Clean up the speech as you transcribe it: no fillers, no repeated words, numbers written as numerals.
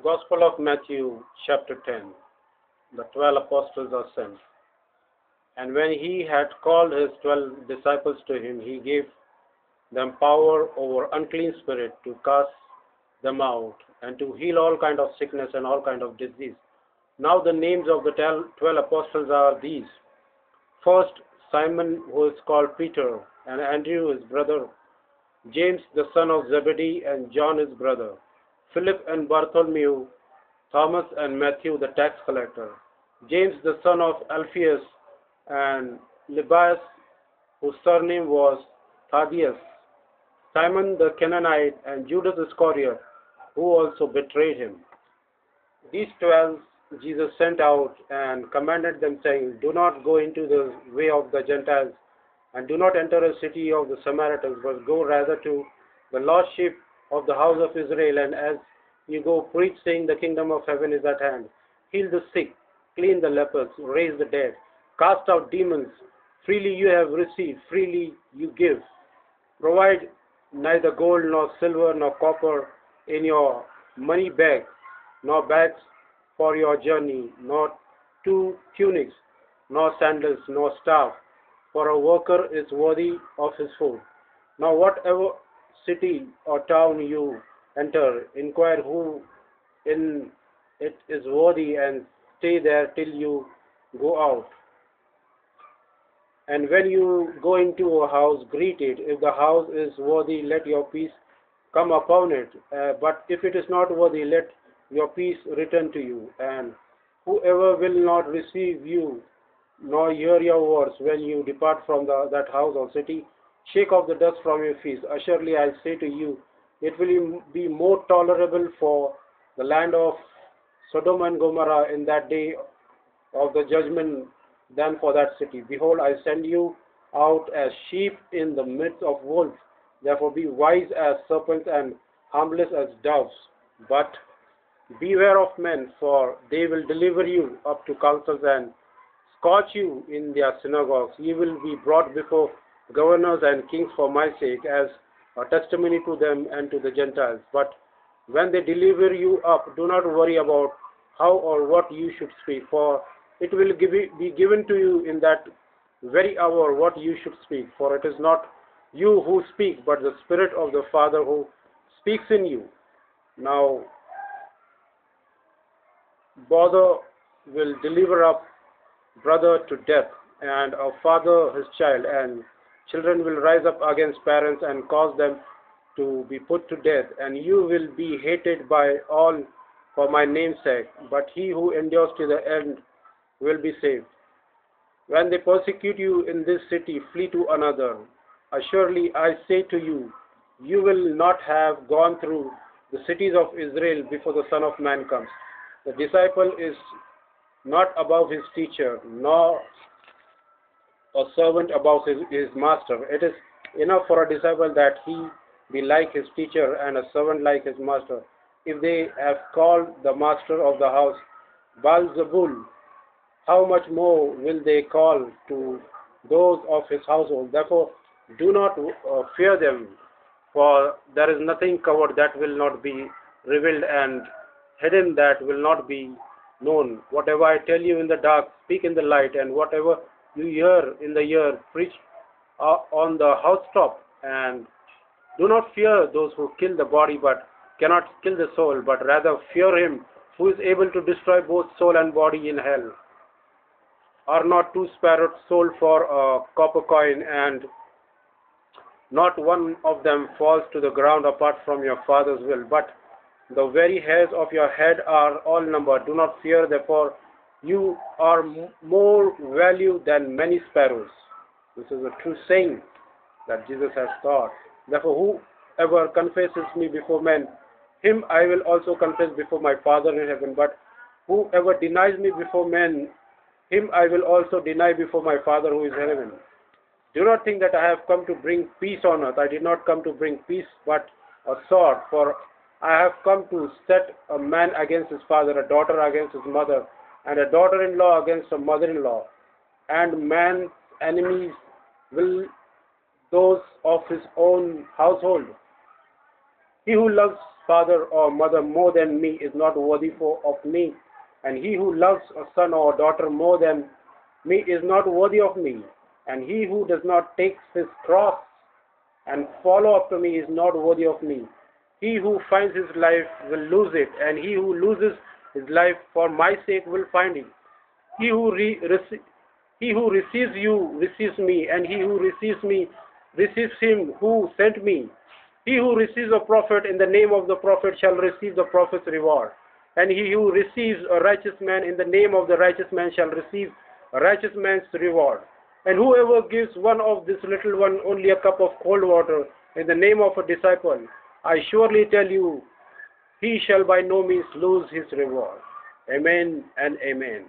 Gospel of Matthew, chapter 10. The 12 apostles are sent. And when he had called his 12 disciples to him, he gave them power over unclean spirit to cast them out and to heal all kind of sickness and all kind of disease. Now the names of the 12 apostles are these. First, Simon, who is called Peter, and Andrew his brother, James the son of Zebedee, and John his brother, Philip and Bartholomew, Thomas and Matthew the tax collector, James the son of Alphaeus, and Lebbaeus, whose surname was Thaddeus, Simon the Canaanite, and Judas Iscariot, who also betrayed him. These 12 Jesus sent out and commanded them, saying, Do not go into the way of the Gentiles, and do not enter a city of the Samaritans, but go rather to the lost sheep of the house of Israel. And as you go, preach, saying, The kingdom of heaven is at hand. Heal the sick, clean the lepers, raise the dead, cast out demons. Freely you have received, freely you give. Provide neither gold nor silver nor copper in your money bag, nor bags for your journey, nor 2 tunics, nor sandals, nor staff, for a worker is worthy of his food. Now whatever city or town you enter, inquire who in it is worthy, and stay there till you go out. And when you go into a house, greet it. If the house is worthy, let your peace come upon it. But if it is not worthy, let your peace return to you. And whoever will not receive you, nor hear your words when you depart from that house or city, shake off the dust from your feet. Assuredly, I say to you, it will be more tolerable for the land of Sodom and Gomorrah in that day of the judgment than for that city. Behold, I send you out as sheep in the midst of wolves. Therefore be wise as serpents and harmless as doves. But beware of men, for they will deliver you up to councils and scourge you in their synagogues. You will be brought before governors and kings for my sake, as a testimony to them and to the Gentiles. But when they deliver you up, do not worry about how or what you should speak, for it will be given to you in that very hour what you should speak. For it is not you who speak, but the Spirit of the Father who speaks in you. Now, brother will deliver up brother to death, and a father his child, and children will rise up against parents and cause them to be put to death, and you will be hated by all for my name's sake, but he who endures to the end will be saved. When they persecute you in this city, flee to another. Assuredly, I say to you, you will not have gone through the cities of Israel before the Son of Man comes. The disciple is not above his teacher, nor a servant above his master. It is enough for a disciple that he be like his teacher, and a servant like his master. If they have called the master of the house Beelzebul, how much more will they call to those of his household? Therefore, do not fear them, for there is nothing covered that will not be revealed, and hidden that will not be known. Whatever I tell you in the dark, speak in the light, and whatever you hear in the ear, preach on the housetop. And do not fear those who kill the body but cannot kill the soul, but rather fear him who is able to destroy both soul and body in hell. Are not 2 sparrows sold for a copper coin, and not one of them falls to the ground apart from your Father's will? But the very hairs of your head are all numbered. Do not fear, therefore you are more value than many sparrows. This is a true saying that Jesus has taught. Therefore, whoever confesses me before men, him I will also confess before my Father in heaven. But whoever denies me before men, him I will also deny before my Father who is in heaven. Do not think that I have come to bring peace on earth. I did not come to bring peace, but a sword. For I have come to set a man against his father, a daughter against his mother, and a daughter-in-law against a mother-in-law. And man's enemies those of his own household. He who loves father or mother more than me is not worthy of me. And he who loves a son or daughter more than me is not worthy of me. And he who does not take his cross and follow after me is not worthy of me. He who finds his life will lose it, and he who loses his life for my sake will find it. He who, he who receives you receives me, and he who receives me receives him who sent me. He who receives a prophet in the name of the prophet shall receive the prophet's reward. And he who receives a righteous man in the name of the righteous man shall receive a righteous man's reward. And whoever gives one of this little one only a cup of cold water in the name of a disciple, I surely tell you, he shall by no means lose his reward. Amen and amen.